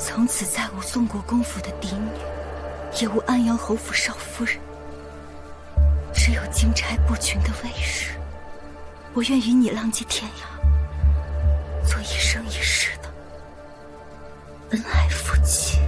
从此再无宋国公府的嫡女，也无安阳侯府少夫人，只有金钗不群的卫士。我愿与你浪迹天涯，做一生一世的恩爱夫妻。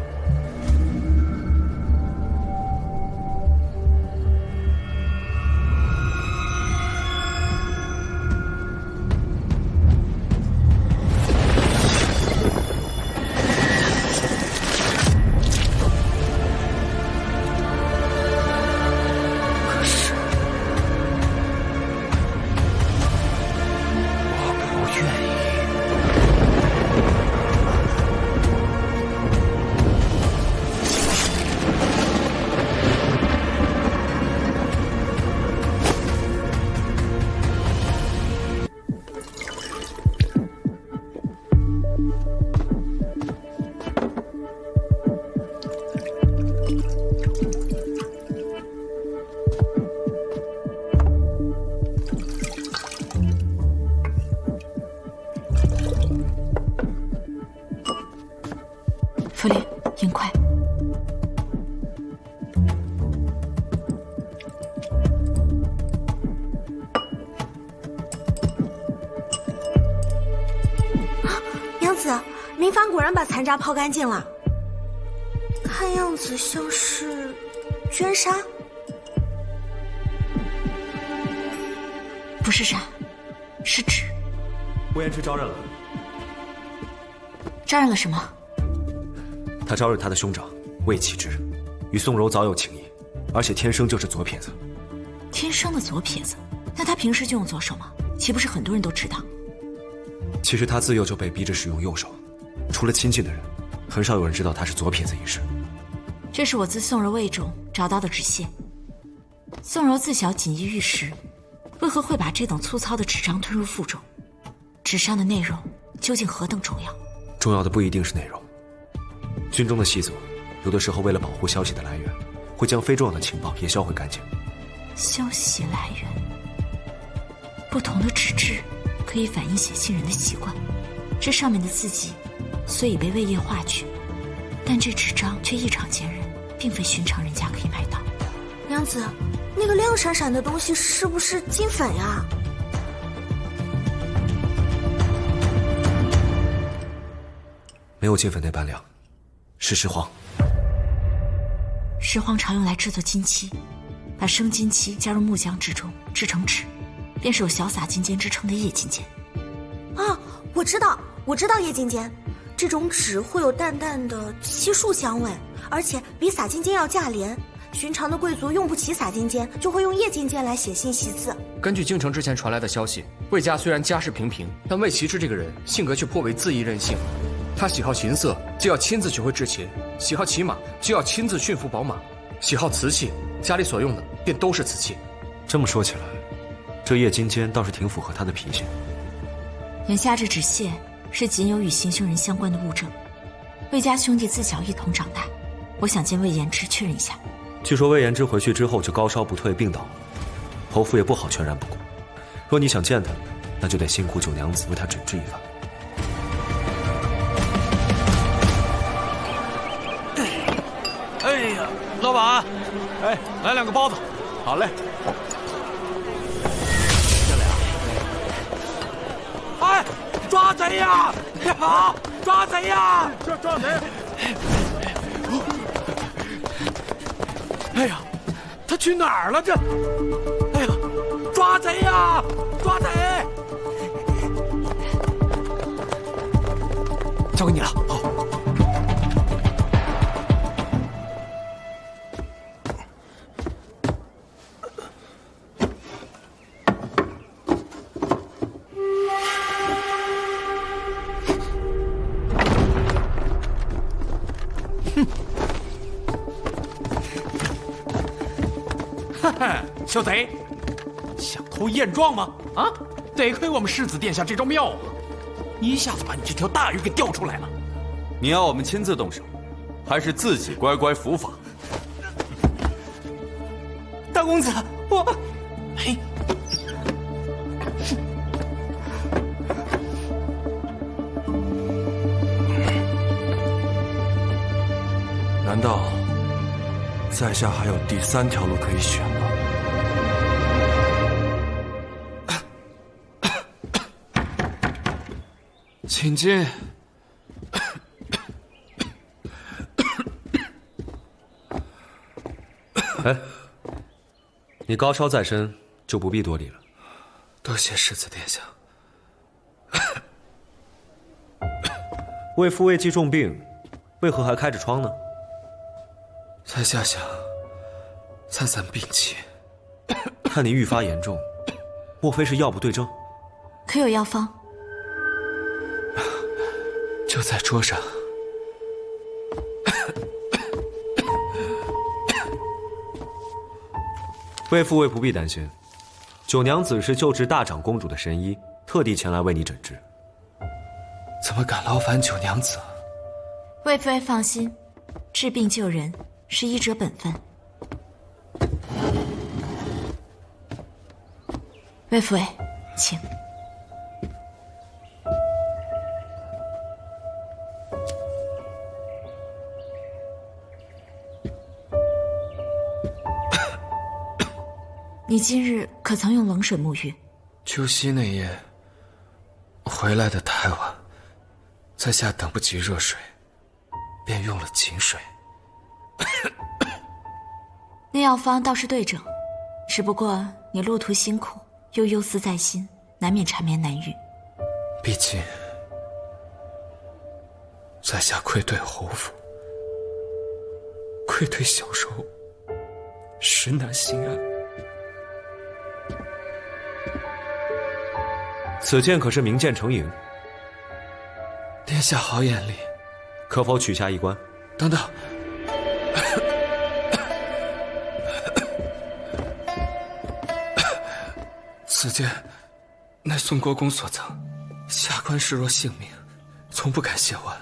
傅林，银快。娘子，明凡果然把残渣抛干净了，看样子像是绢纱。不是纱，是纸。魏延之招认了。招认了什么？他招认他的兄长魏启之，与宋柔早有情谊，而且天生就是左撇子。天生的左撇子？那他平时就用左手吗？岂不是很多人都知道？其实他自幼就被逼着使用右手，除了亲近的人，很少有人知道他是左撇子一事。这是我自宋柔胃中找到的纸屑。宋柔自小锦衣玉食，为何会把这等粗糙的纸张吞入腹中？纸上的内容究竟何等重要？重要的不一定是内容。军中的细作，有的时候为了保护消息的来源，会将非重要的情报也销毁干净。消息来源，不同的纸质可以反映写信人的习惯。这上面的字迹虽已被胃液化去，但这纸张却异常坚韧，并非寻常人家可以买到。娘子，那个亮闪闪的东西是不是金粉呀？没有金粉那般亮，是石黄。石黄常用来制作金漆，把生金漆加入木浆之中制成纸，便是有小撒金坚之称的夜金坚。啊，我知道夜金坚，这种纸会有淡淡的漆树香味，而且比撒金坚要价廉。寻常的贵族用不起撒金坚，就会用夜金坚来写信习字。根据京城之前传来的消息，魏家虽然家世平平，但魏齐之这个人性格却颇为恣意任性。他喜好琴瑟，就要亲自学会制琴；喜好骑马，就要亲自驯服宝马；喜好瓷器，家里所用的便都是瓷器。这么说起来，这叶金坚倒是挺符合他的脾性。眼下这纸屑是仅有与行凶人相关的物证，魏家兄弟自小一同长大，我想见魏延之确认一下。据说魏延之回去之后就高烧不退，病倒了，侯府也不好全然不顾。若你想见他，那就得辛苦九娘子为他诊治一番。哎呀，老板，哎，来2个包子。好嘞。哎，抓贼呀！好，抓贼呀！抓贼！哎呀，他去哪儿了？这，哎呀，抓贼呀！抓贼！交给你了。好。小贼，想偷燕状吗？啊，得亏我们世子殿下这招妙啊，一下子把你这条大鱼给钓出来了。你要我们亲自动手，还是自己乖乖伏法？大公子，我，嘿，道在下还有第3条路可以选吗？请进。哎，你高烧在身，就不必多礼了。多谢世子殿下。为父未既重病，为何还开着窗呢？在下想散散病气。看你愈发严重，莫非是药不对症？可有药方？就在桌上。为父未不必担心，九娘子是救治大长公主的神医，特地前来为你诊治。怎么敢劳烦九娘子？魏妃放心，治病救人是医者本分。魏府尉，请。你今日可曾用冷水沐浴？秋夕那夜回来的太晚，在下等不及热水，便用了井水。那药方倒是对症，只不过你路途辛苦，又忧思在心，难免缠绵难愈。毕竟在下愧对侯府，愧对小柔，实难心安。此剑可是名剑成影？殿下好眼力，可否取下一观？等等，此剑乃宋国公所赠，下官视若性命，从不敢亵玩，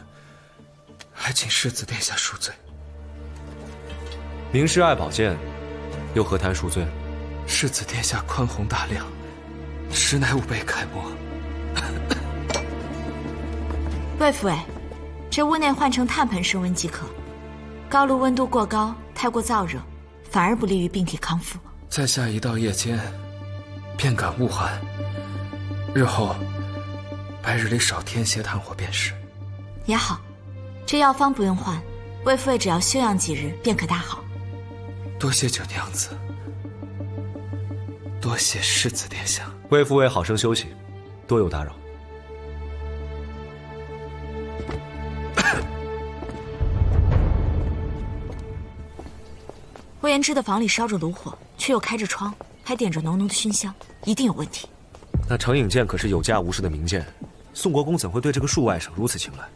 还请世子殿下恕罪。明师爱宝剑，又何谈赎罪？世子殿下宽宏大量，实乃吾辈楷模。魏府尉，这屋内换成炭盆升温即可。高炉温度过高，太过燥热，反而不利于病体康复。在下一到夜间，便感恶寒，日后白日里少添些炭火便是。也好，这药方不用换，魏府尉只要休养几日，便可大好。多谢九娘子，多谢世子殿下。魏父尉好生休息，多有打扰。魏延之的房里烧着炉火，却又开着窗，还点着浓浓的熏香，一定有问题。那成影剑可是有价无市的名剑，宋国公怎会对这个庶外甥如此青睐？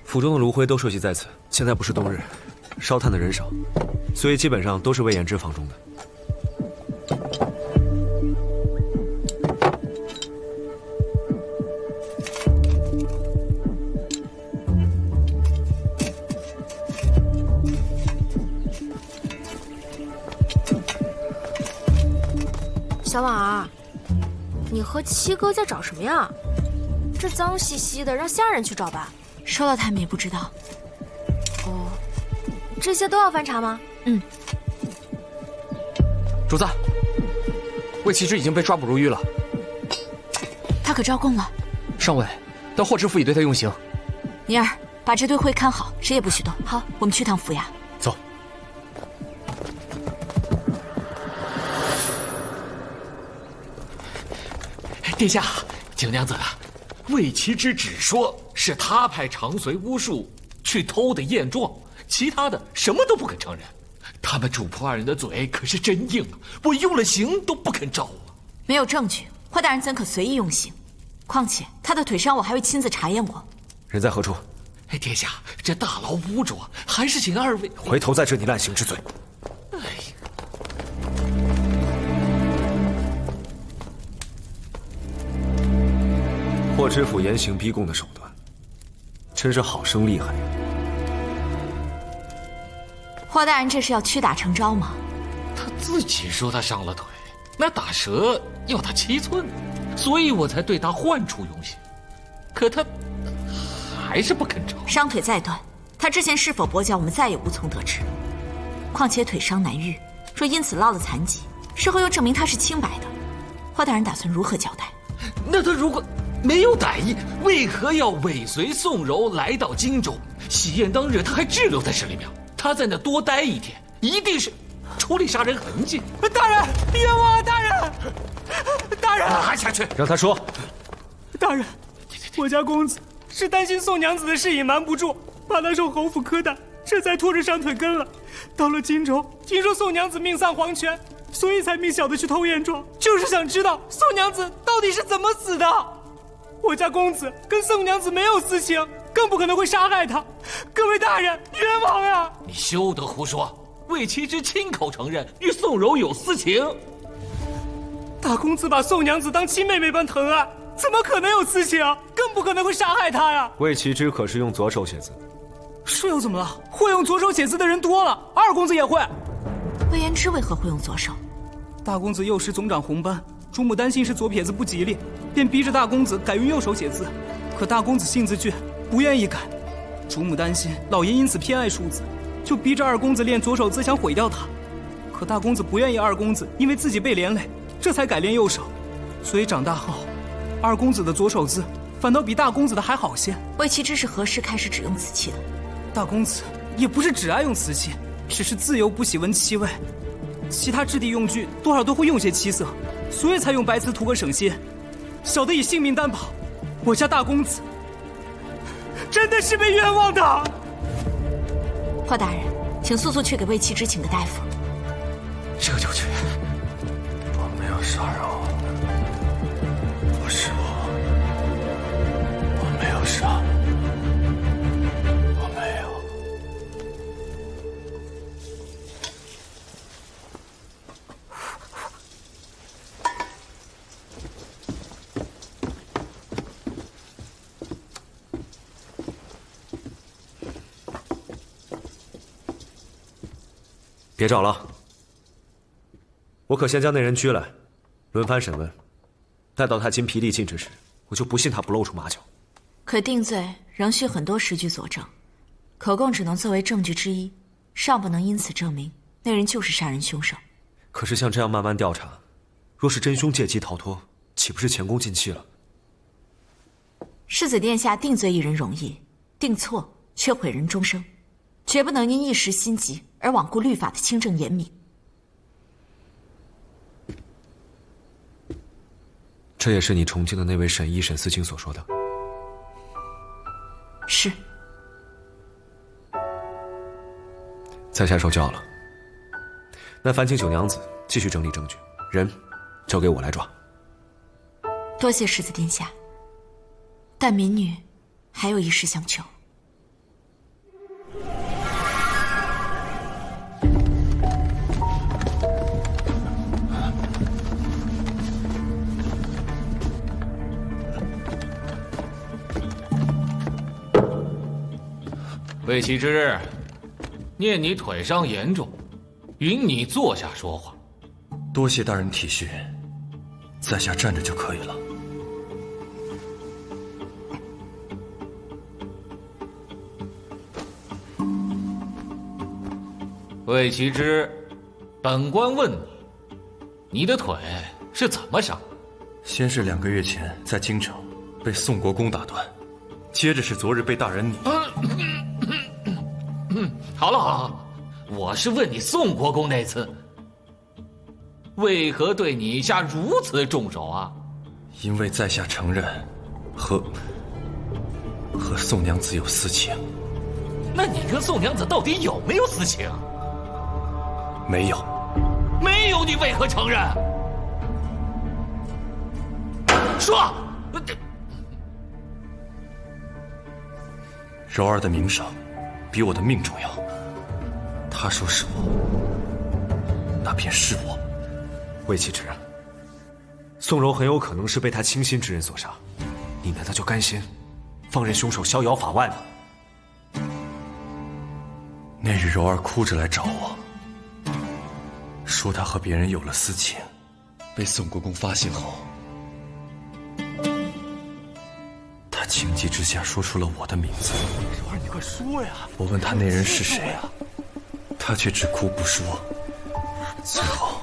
府中的炉灰都收集在此，现在不是冬日，烧炭的人少，所以基本上都是魏延之房中的。小婉儿，你和七哥在找什么呀？这脏兮兮的，让下人去找吧。说了他们也不知道。哦，这些都要翻查吗？嗯。主子，魏齐之已经被抓捕入狱了。他可招供了？尚未，但霍知府已对他用刑。宁儿，把这堆灰看好，谁也不许动。好，我们去趟府衙。走。殿下，九娘子，魏齐之只说是他派长随巫术去偷的验状，其他的什么都不肯承认。他们主仆二人的嘴可是真硬啊，我用了刑都不肯招啊。没有证据，霍大人怎可随意用刑？况且他的腿伤，我还会亲自查验过。人在何处？殿下，这大牢污浊，还是请二位回头再治你滥刑之罪。霍知府严刑逼供的手段，真是好生厉害呀！霍大人这是要屈打成招吗？他自己说他伤了腿，那打折要他7寸，所以我才对他换处用刑。可他还是不肯招。伤腿再断，他之前是否跛脚，我们再也无从得知。况且腿伤难愈，若因此落了残疾，事后又证明他是清白的，霍大人打算如何交代？那他如果没有歹意，为何要尾随宋柔来到荆州？喜宴当日，他还滞留在十里庙，他在那多待一天，一定是处理杀人痕迹。大人，冤枉啊！大人，大人，拿下去，让他说。大人，我家公子是担心宋娘子的事隐瞒不住，怕她受侯府苛待，这才拖着伤腿跟了。到了荆州，听说宋娘子命丧黄泉，所以才命小的去偷验状，就是想知道宋娘子到底是怎么死的。我家公子跟宋娘子没有私情，更不可能会杀害她。各位大人，冤枉呀！你休得胡说！魏齐之亲口承认与宋柔有私情。大公子把宋娘子当亲妹妹般疼爱，怎么可能有私情？更不可能会杀害她呀！魏齐之可是用左手写字，是又怎么了？会用左手写字的人多了，二公子也会。魏延之为何会用左手？大公子幼时总长红斑，主母担心是左撇子不吉利，便逼着大公子改用右手写字。可大公子性子倔，不愿意改。主母担心老爷因此偏爱庶子，就逼着二公子练左手字，想毁掉他。可大公子不愿意二公子因为自己被连累，这才改练右手。所以长大后，二公子的左手字反倒比大公子的还好些。魏齐之是何时开始只用瓷器的？大公子也不是只爱用瓷器，只是自由不喜闻漆味，其他质地用具多少都会用些漆色，所以才用白瓷图个省心。小的以性命担保，我家大公子真的是被冤枉的。霍大人，请速速去给魏齐之请个大夫。这就去。我没有杀柔，不是我没有杀，我没有。别找了，我可先将那人拘来，轮番审问，待到他筋疲力尽之时，我就不信他不露出马脚。可定罪仍需很多实据佐证，口供只能作为证据之一，尚不能因此证明那人就是杀人凶手。可是像这样慢慢调查，若是真凶借机逃脱，岂不是前功尽弃了？世子殿下定罪一人容易，定错却毁人终生，绝不能因一时心急而罔顾律法的清正严明。这也是你崇敬的那位沈一沈思清所说的。是。在下受教了。那烦请九娘子继续整理证据，人交给我来抓。多谢世子殿下，但民女还有一事相求。魏齐之，念你腿伤严重，允你坐下说话。多谢大人体恤，在下站着就可以了。魏齐之，本官问你，你的腿是怎么伤？先是2个月前在京城被宋国公打断，接着是昨日被大人你。好了好了，我是问你宋国公那次，为何对你下如此重手啊？因为在下承认和宋娘子有私情。那你跟宋娘子到底有没有私情？没有。没有，你为何承认？说。柔儿的名声比我的命重要。他说是我，那便是我。魏齐之，宋柔很有可能是被他倾心之人所杀，你难道就甘心放任凶手逍遥法外吗？那日柔儿哭着来找我，说她和别人有了私情，被宋国公发现后，她情急之下说出了我的名字。柔儿，你快说呀！我问他那人是谁啊，他却只哭不说，最后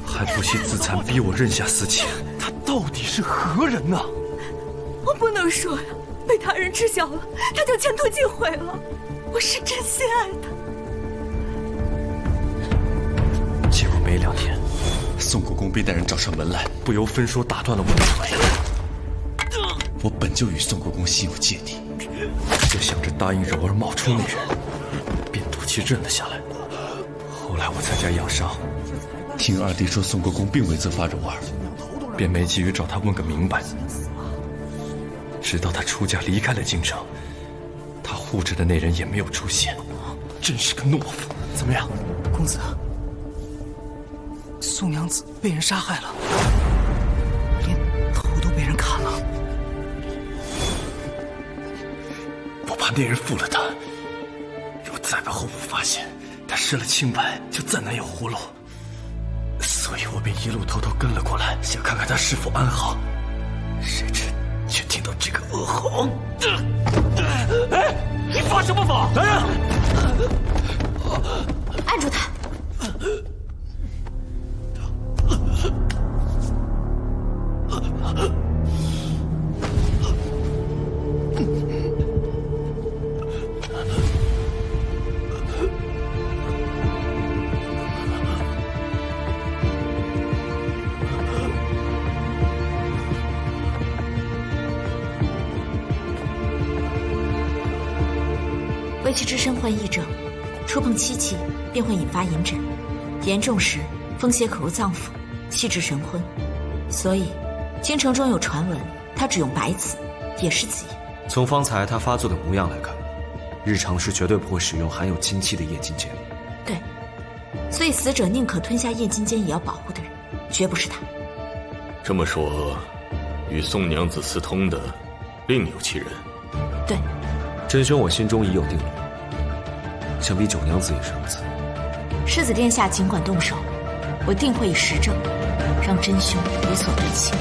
还不惜自残，逼我认下私情。他到底是何人呢？我不能说呀，被他人知晓了，他就前途尽毁了。我是真心爱他。结果没2天，宋国公被带人找上门来，不由分说打断了我的腿。我本就与宋国公心有芥蒂，就想着答应柔儿冒充那人，便赌气认了下来。后来我在家养伤，听二弟说宋国公并未责罚柔儿，便没急于找他问个明白。直到他出家离开了京城，他护着的那人也没有出现，真是个懦夫。怎么样，公子？宋娘子被人杀害了，连头都被人砍了。我怕那人负了他，若再被后府发现，他失了清白，就再难有活路。所以我便一路偷偷跟了过来，想看看他是否安好。谁知却听到这个恶吼！哎，你发什么疯？来人！按住他！为其之身患疫症，触碰漆器便会引发隐疹，严重时风邪可入脏腑，气滞神昏。所以，京城中有传闻，他只用白子，也是此意。从方才他发作的模样来看，日常是绝对不会使用含有精气的液金尖。对，所以死者宁可吞下液金尖也要保护的人，绝不是他。这么说，与宋娘子私通的另有其人。对，真凶我心中已有定论，想必九娘子也是如此。世子殿下尽管动手，我定会以实证，让真凶有所得其。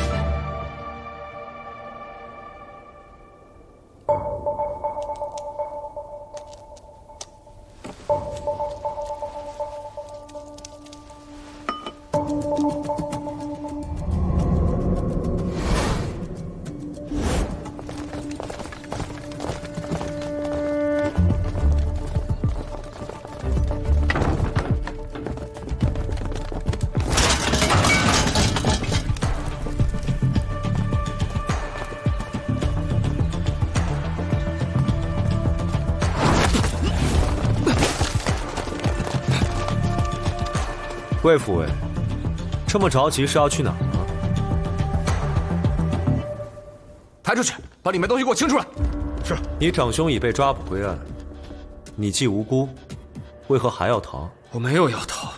魏府尉，这么着急是要去哪儿啊？抬出去，把里面东西给我清出来。是。你长兄已被抓捕归案，你既无辜，为何还要逃？我没有要逃，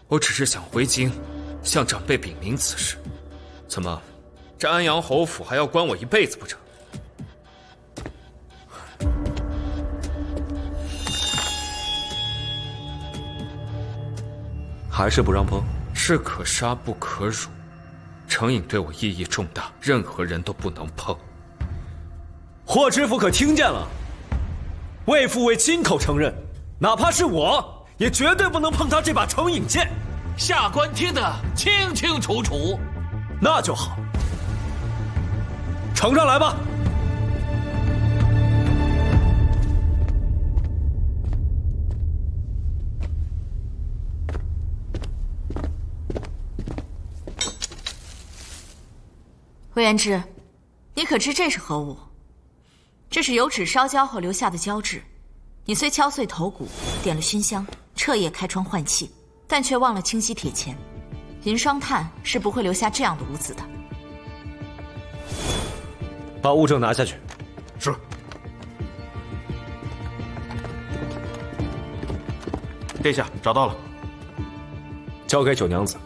我只是想回京，向长辈禀明此事。怎么，这安阳侯府还要关我一辈子不成？还是不让碰？士可杀不可辱，程颖对我意义重大，任何人都不能碰。霍知府可听见了？魏副尉亲口承认，哪怕是我，也绝对不能碰他这把程颖剑。下官听得清清楚楚。那就好，呈上来吧。魏元之，你可知这是何物？这是油纸烧焦后留下的胶质。你虽敲碎头骨，点了熏香，彻夜开窗换气，但却忘了清洗铁钱。银霜炭是不会留下这样的污渍的。把物证拿下去。是。殿下，找到了。交给九娘子。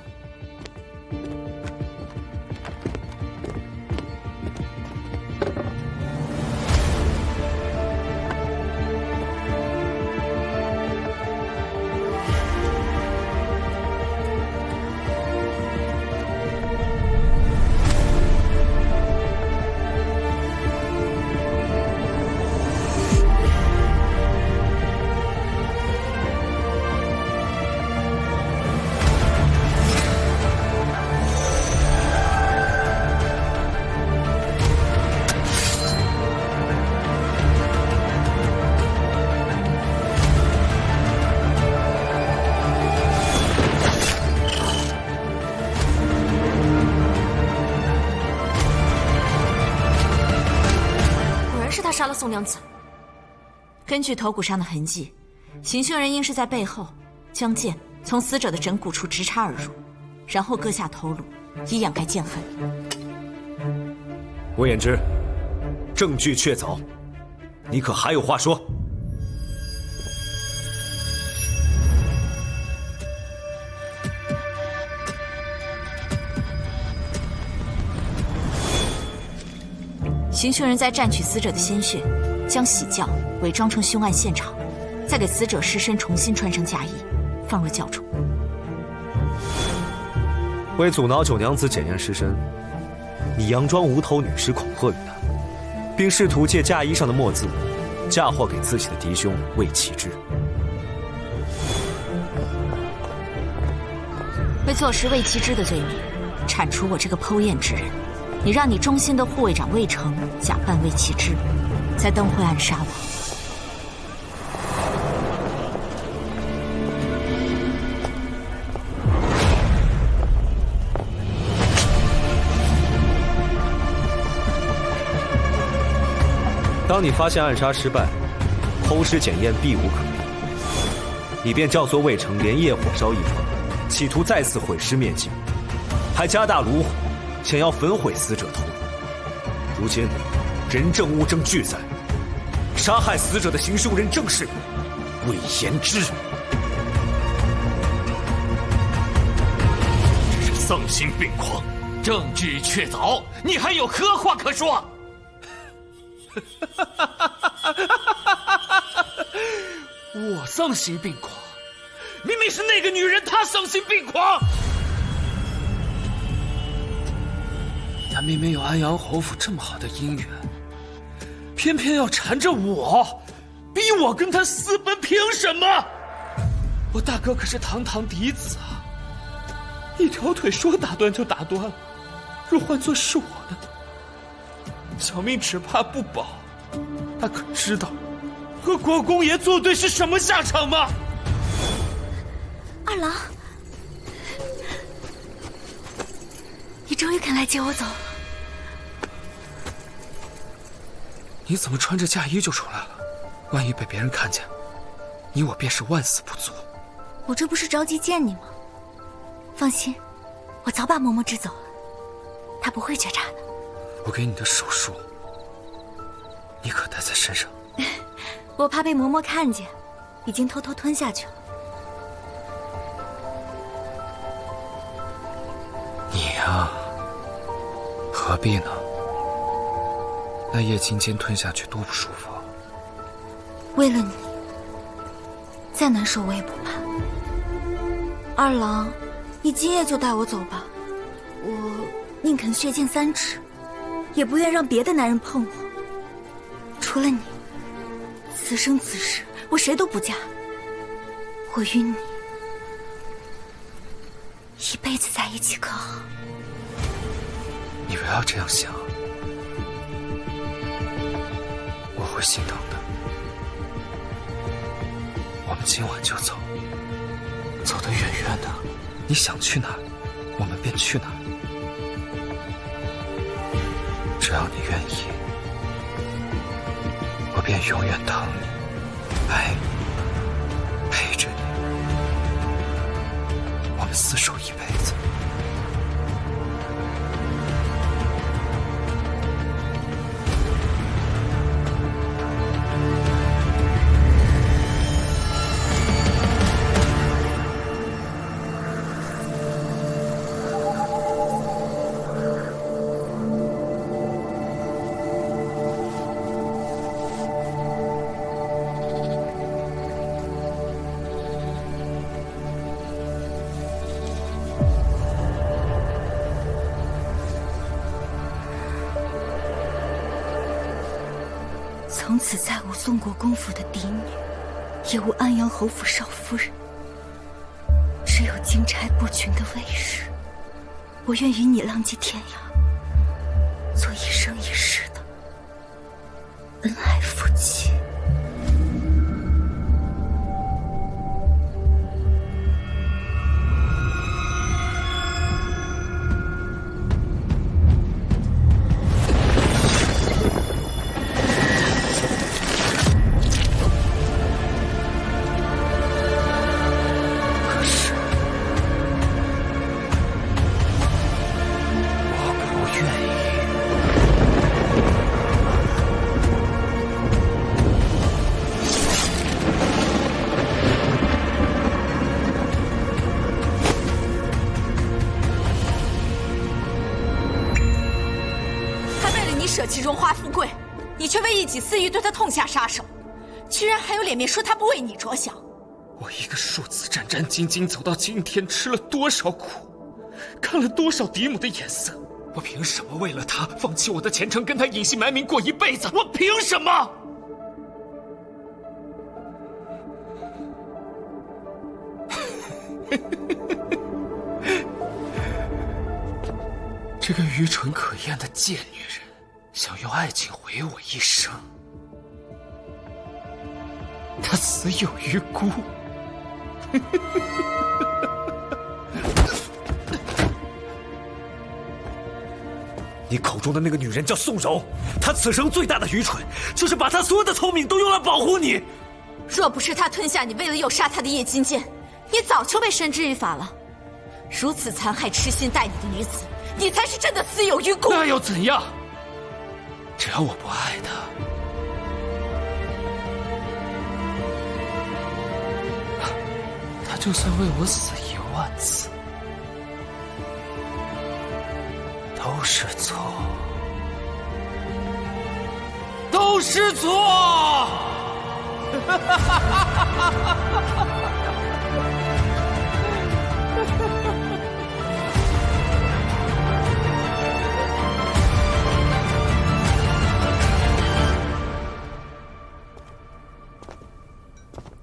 了宋娘子。根据头骨上的痕迹，行凶人应是在背后将剑从死者的枕骨处直插而入，然后割下头颅，以掩盖剑痕。魏延之，证据确凿，你可还有话说？行凶人在蘸取死者的鲜血，将喜轿伪装成凶案现场，再给死者尸身重新穿上嫁衣，放入轿中。为阻挠九娘子检验尸身，你佯装无头女尸恐吓于她，并试图借嫁衣上的墨字嫁祸给自己的嫡兄魏启之。为坐实魏启之的罪名，铲除我这个剖验之人，你让你忠心的护卫长魏成假扮魏启之，在灯会暗杀我。当你发现暗杀失败，剖尸检验避无可避，你便教唆魏成连夜火烧一庄，企图再次毁尸灭迹，还加大炉火，想要焚毁死者头颅。如今人证物证俱在，杀害死者的行凶人正是魏延之。这是丧心病狂，证据确凿，你还有何话可说？我丧心病狂，明明是那个女人她丧心病狂。她明明有安阳侯府这么好的姻缘，偏偏要缠着我，逼我跟她私奔，凭什么？我大哥可是堂堂嫡子啊，一条腿说打断就打断了，若换作是我呢？小命只怕不保，他可知道和国公爷作对是什么下场吗？二郎，你终于肯来接我走了。你怎么穿着嫁衣就出来了？万一被别人看见，你我便是万死不足。我这不是着急见你吗？放心，我早把嬷嬷支走了，她不会觉察的。我给你的手术，你可带在身上？我怕被嬷嬷看见，已经偷偷吞下去了。你呀，何必呢？那叶金坚吞下去多不舒服啊！为了你，再难受我也不怕。二郎，你今夜就带我走吧，我宁肯血溅3尺，也不愿让别的男人碰我。除了你，此生此世我谁都不嫁。我与你一辈子在一起可好？你不要这样想，我会心疼的。我们今晚就走，走得远远的，你想去哪儿，我们便去哪儿。只要你愿意，我便永远疼你，爱你，陪着你，我们厮守一辈子。从此再无宋国公府的嫡女，也无安阳侯府少夫人，只有金钗不群的卫士。我愿与你浪迹天涯，做一生一世的恩爱夫妻。舍弃荣华富贵，你却为一己私欲对他痛下杀手，居然还有脸面说他不为你着想。我一个庶子战战兢兢走到今天，吃了多少苦，看了多少嫡母的眼色，我凭什么为了他放弃我的前程，跟他隐姓埋名过一辈子？我凭什么？这个愚蠢可厌的贱女人，想用爱情毁我一生。她死有余辜。你口中的那个女人叫宋柔，她此生最大的愚蠢，就是把她所有的聪明都用来保护你。若不是她吞下你为了诱杀她的叶金剑，你早就被绳之于法了。如此残害痴心待你的女子，你才是真的死有余辜。那又怎样？只要我不爱她，她就算为我死10000次，都是错，都是错。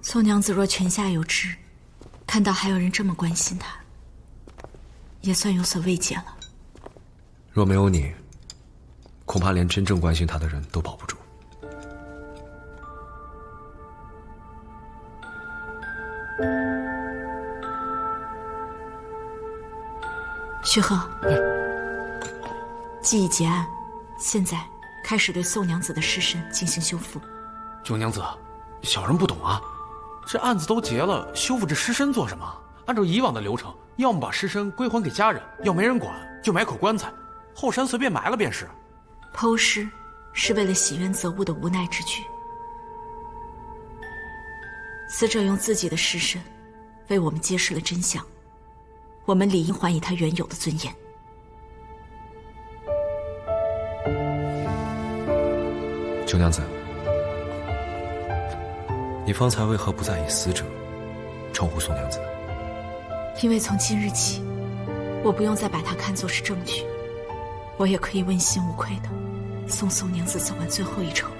宋娘子若泉下有知，看到还有人这么关心她，也算有所慰藉了。若没有你，恐怕连真正关心她的人都保不住。徐鹤，既已结案，现在开始对宋娘子的尸身进行修复。九娘子，小人不懂啊，这案子都结了，修复这尸身做什么？按照以往的流程，要么把尸身归还给家人，要没人管就买口棺材，后山随便埋了便是。剖尸是为了洗冤择物的无奈之举。死者用自己的尸身为我们揭示了真相，我们理应还以他原有的尊严。九娘子，你方才为何不再以死者称呼宋娘子？因为从今日起，我不用再把它看作是证据，我也可以问心无愧的送宋娘子走完最后一程了。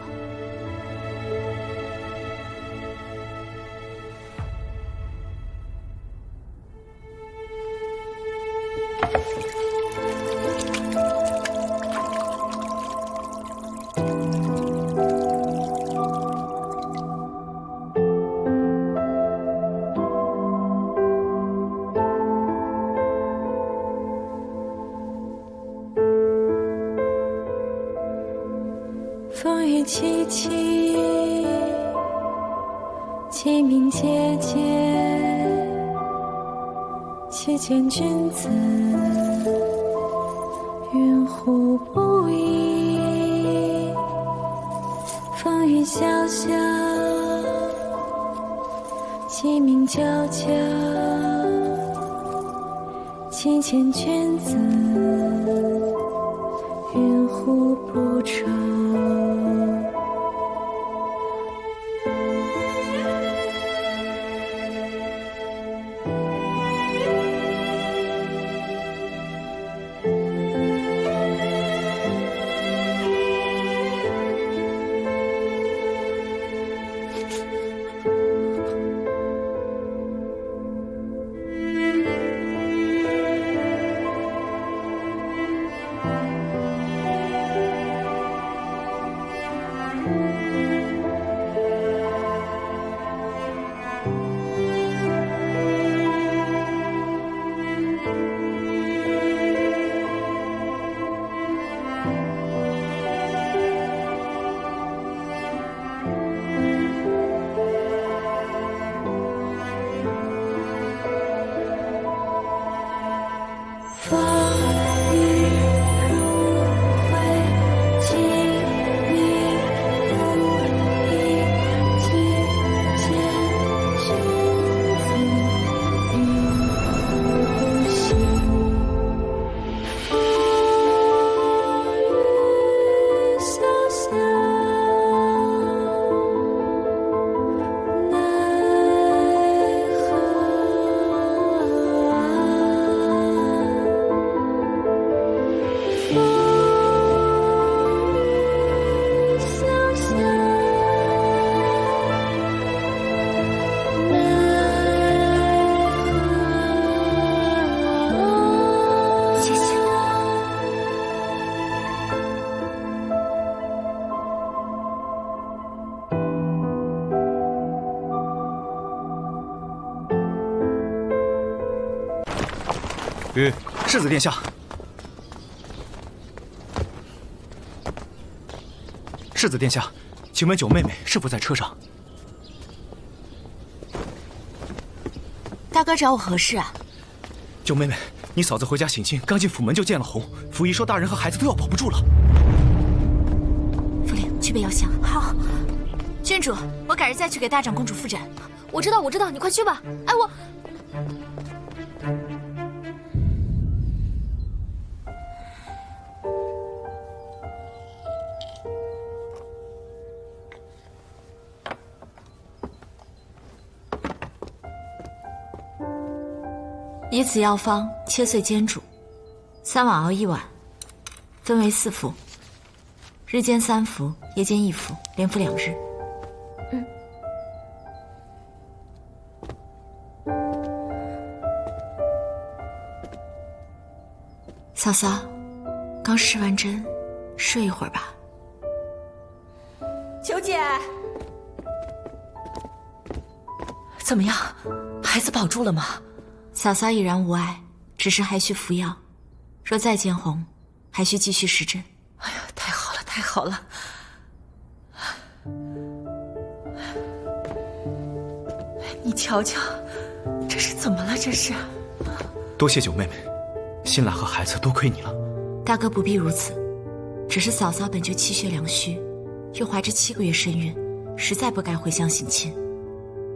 风雨凄凄，鸡鸣节节，且见君子，云胡不已？风雨萧萧，鸡鸣啾啾，且见君子，云胡不愁？玉，世子殿下。世子殿下，请问九妹妹是否在车上？大哥找我何事啊？九妹妹，你嫂子回家省亲，刚进府门就见了红。府医说大人和孩子都要保不住了。傅灵，去备药箱。好。郡主，我改日再去给大长公主复诊。我知道，你快去吧。哎，我。以此药方切碎煎煮，3晚熬1晚，分为4服，日间3服，夜间1服，连服2日。嫂嫂，刚施完针，睡一会儿吧。九姐，怎么样？孩子保住了吗？嫂嫂已然无碍，只是还需服药。若再见红，还需继续施针。哎呀，太好了，太好了！你瞧瞧，这是怎么了？这是。多谢九妹妹，新兰和孩子多亏你了。大哥不必如此，只是嫂嫂本就气血两虚，又怀着7个月身孕，实在不该回乡省亲。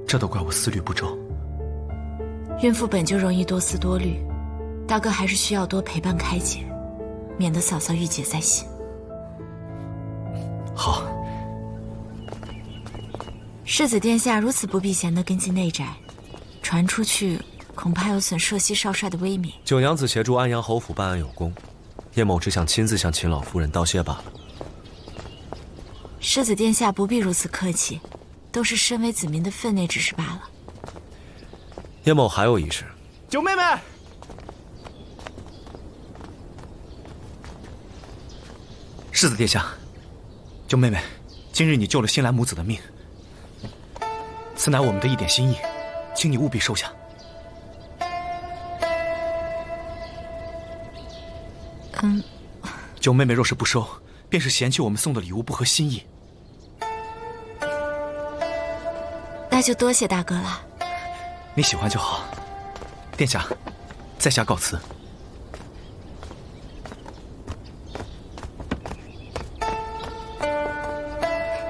这都怪我思虑不周。孕妇本就容易多思多虑，大哥还是需要多陪伴开解，免得嫂嫂郁结在心。好。世子殿下如此不避嫌地跟进内宅，传出去恐怕有损朔西少帅的威名。九娘子协助安阳侯府办案有功，叶某只想亲自向秦老夫人道谢罢了。世子殿下不必如此客气，都是身为子民的分内之事罢了。叶某还有一事。九妹妹，世子殿下，九妹妹，今日你救了新兰母子的命，此乃我们的一点心意，请你务必收下。九妹妹若是不收，便是嫌弃我们送的礼物不合心意。那就多谢大哥了。你喜欢就好。殿下，在下告辞。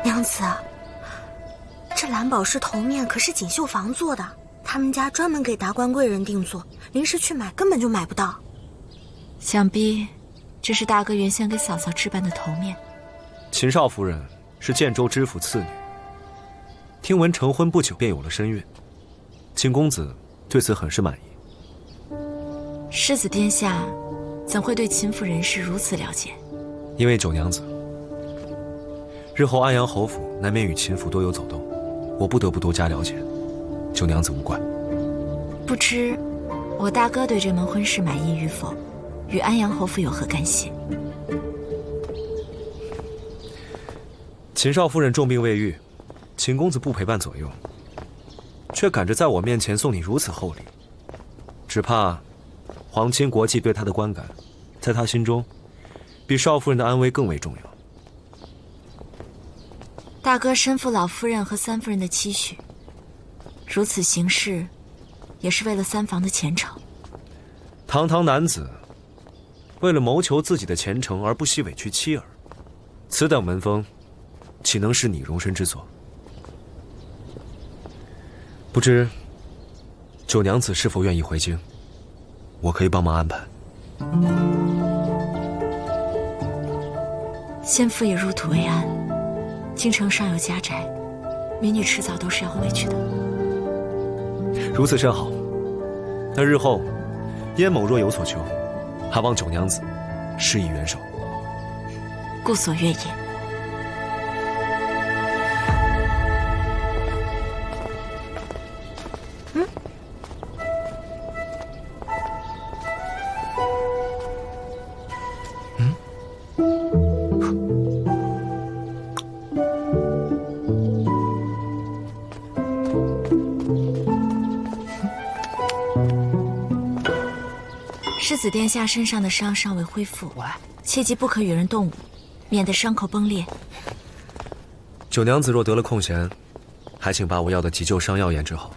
娘子，这蓝宝石头面可是锦绣坊做的，他们家专门给达官贵人定做，临时去买根本就买不到。想必这是大哥原先给嫂嫂置办的头面。秦少夫人是建州知府次女，听闻成婚不久便有了身孕，秦公子对此很是满意。世子殿下怎会对秦府人士如此了解？因为九娘子日后安阳侯府难免与秦府多有走动，我不得不多加了解。九娘子无怪。不知我大哥对这门婚事满意与否，与安阳侯府有何干系？秦少夫人重病未愈，秦公子不陪伴左右，却赶着在我面前送你如此厚礼，只怕皇亲国戚对他的观感，在他心中比少夫人的安危更为重要。大哥身负老夫人和三夫人的期许，如此行事也是为了三房的前程。堂堂男子为了谋求自己的前程而不惜委屈妻儿，此等文风岂能是你容身之所？不知九娘子是否愿意回京？我可以帮忙安排。先父已入土为安，京城尚有家宅，民女迟早都是要回去的。如此甚好。那日后燕某若有所求，还望九娘子施以援手。故所愿也。世子殿下身上的伤尚未恢复，切记不可与人动武，免得伤口崩裂。九娘子若得了空闲，还请把我要的急救伤药研制好。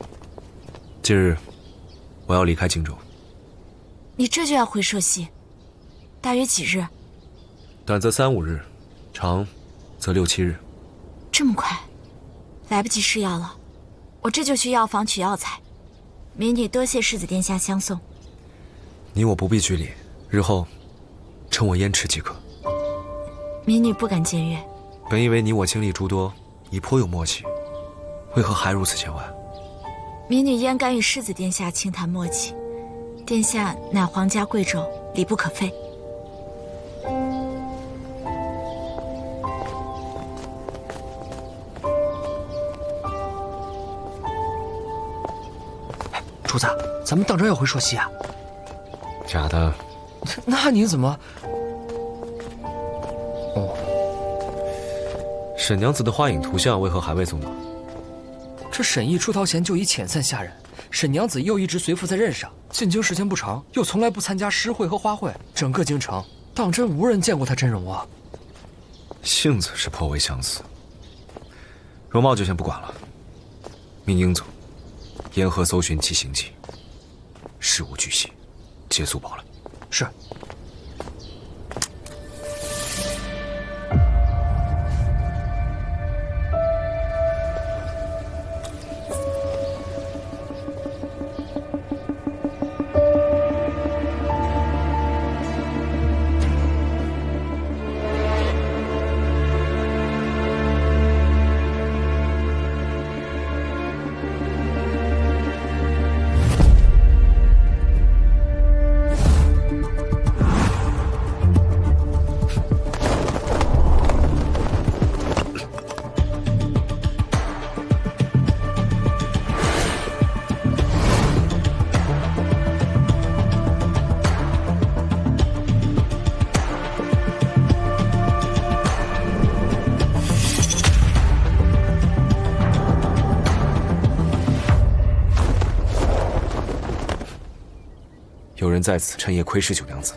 近日，我要离开荆州。你这就要回社稷？大约几日？短则3、5日，长则6、7日。这么快，来不及试药了。我这就去药房取药材。民女多谢世子殿下相送。你我不必拘礼，日后称我燕池即可。民女不敢僭越。本以为你我经历诸多，已颇有默契，为何还如此见外？民女焉敢与世子殿下轻谈默契？殿下乃皇家贵胄，礼不可废。主子，咱们当真要回朔溪啊？假的。那你怎么？沈娘子的花影图像为何还未送到？这沈毅出逃前就已遣散下人，沈娘子又一直随附在任上，进京时间不长，又从来不参加诗会和花卉，整个京城当真无人见过她真容啊。性子是颇为相似，容貌就先不管了。命英总沿河搜寻其行迹，事无巨细，皆速报来。是。有人在此趁夜窥视九娘子，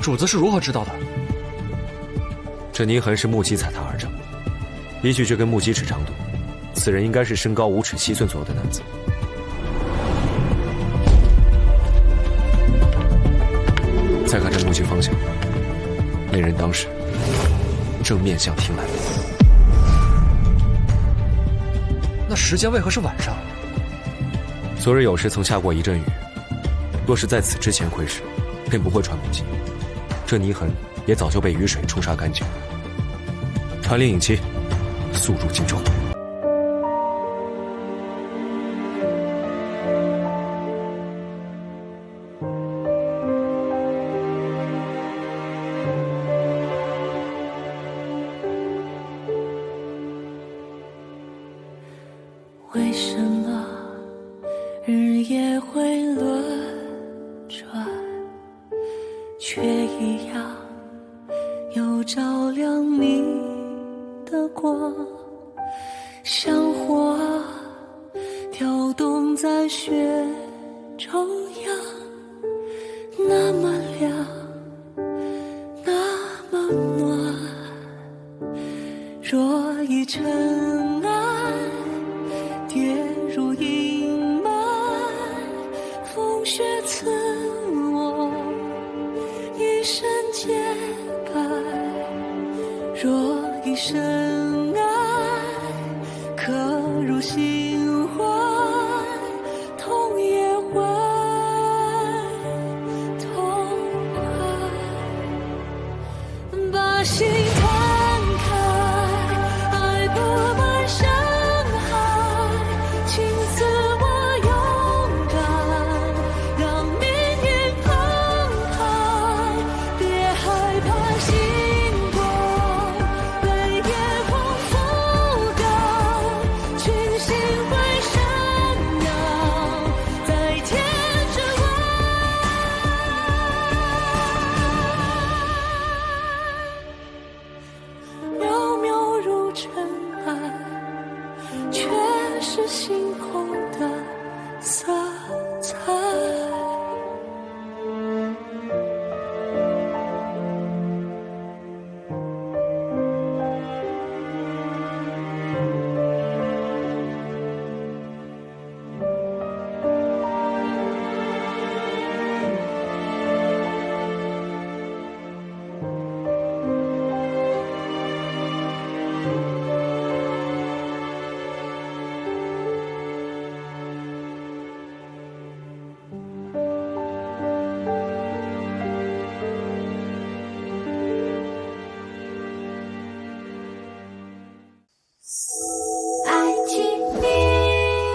主子是如何知道的？这泥痕是木屐踩踏而成，依据这根木屐尺长度，此人应该是身高5尺7寸左右的男子。再看这木屐方向，那人当时正面向厅来。那时间为何是晚上？昨日有时曾下过一阵雨。若是在此之前窥视，便不会穿木屐，这泥痕也早就被雨水冲刷干净。传令引妻，速入荆州。为什么日夜会轮转，却一样有照亮你的光，像火跳动在雪中央，那么亮，那么暖。若已尘埃跌入阴霾，风雪刺我一身洁白。若一生爱，刻入心怀，痛也会痛快。把心